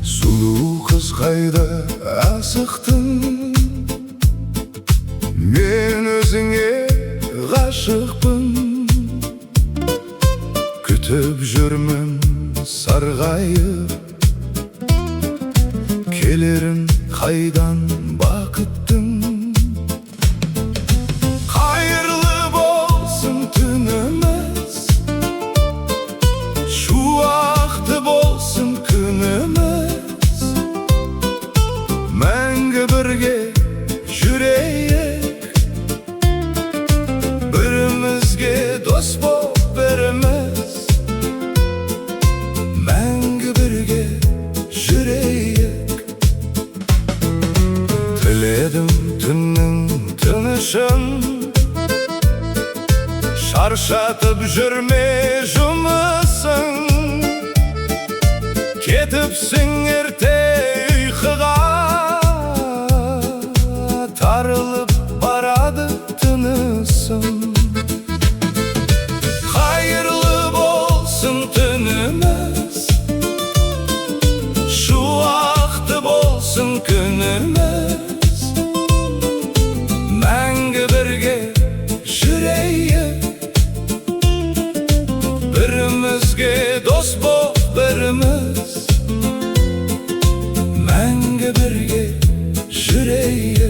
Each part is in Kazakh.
Sulu kız kayda asıktın, men özüne gaşıkpın. Kütüp жүрмін sargayıp, kelerim kaydan bakıttın. Hayırlı bolsun tünümüz, şu vakti bolsun günümüz. Мәңгі бірге жүрейік, бірімізге дос боп біріміз. Мәңгі бірге жүрейік. Тіледім түннің тынышын, шаршатып жүрме жұмысын. Кетіпсің ерте ұйқыға, тарылып барады тынысым. Hayırlı bolsun tünümüz, şu vakti bolsun günümüz. Мәңгі бірге жүрейік, бірімізге дос боп біріміз. Мәңгі бірге жүрейік.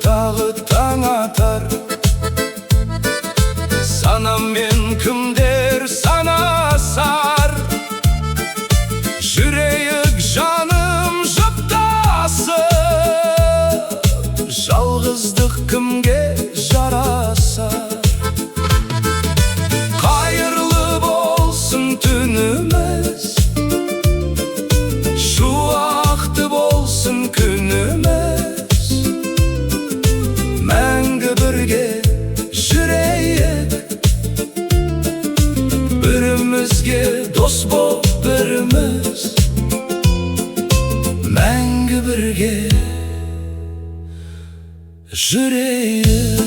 Тағы таң атар, санаммен кімдер санасар. Жүрейік жаным жұптасып, жалғыздық кімге жарасар. Hayırlı болсын түніміз, şu vakti болсын күніміз. Мәңгі бірге жүрейік, бірімізге дос боп біріміз. Мәңгі бірге жүрейік.